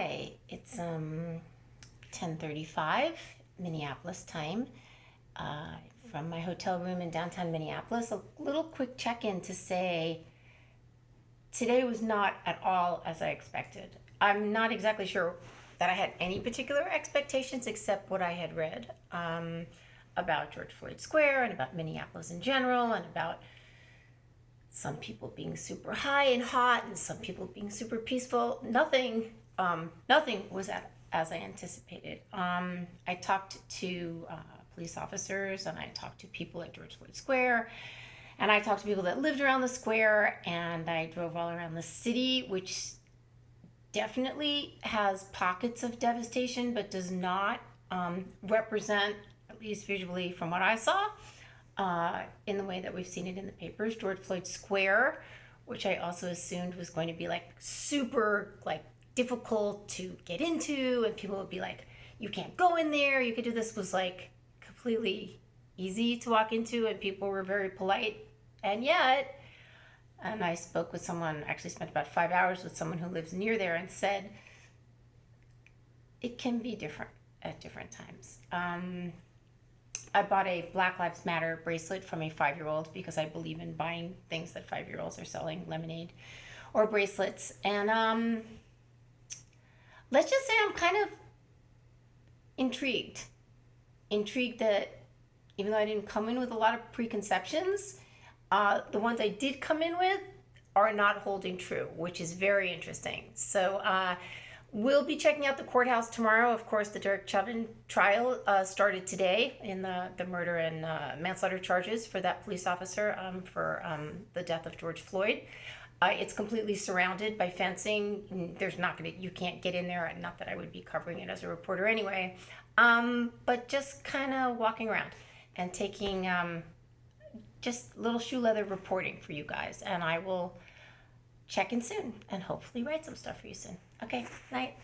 Hi, it's 10:35 Minneapolis time uh, from my hotel room in downtown Minneapolis. A little quick check-in to say today was not at all as I expected. I'm not exactly sure that I had any particular expectations except what I had read about George Floyd Square and about Minneapolis in general and about some people being super high and hot and some people being super peaceful. Nothing was as I anticipated. I talked to police officers and I talked to people at George Floyd Square and I talked to people that lived around the square and I drove all around the city, which definitely has pockets of devastation but does not represent, at least visually from what I saw, in the way that we've seen it in the papers. George Floyd Square, which I also assumed was going to be like super like difficult to get into, and people would be like, "You can't go in there. You could do this." Was like completely easy to walk into, and people were very polite. And yet, and I spoke with someone. Actually, spent about 5 hours with someone who lives near there, and said it can be different at different times. I bought a Black Lives Matter bracelet from a 5-year-old because I believe in buying things that 5-year-olds are selling, lemonade or bracelets. And let's just say I'm kind of intrigued. Intrigued that even though I didn't come in with a lot of preconceptions, the ones I did come in with are not holding true, which is very interesting. So, we'll be checking out the courthouse tomorrow. Of course, the Derek Chauvin trial started today in the murder and manslaughter charges for that police officer for the death of George Floyd. It's completely surrounded by fencing. You can't get in there. Not that I would be covering it as a reporter anyway, but just kind of walking around and taking just little shoe leather reporting for you guys. And I will check in soon and hopefully write some stuff for you soon. Okay, night.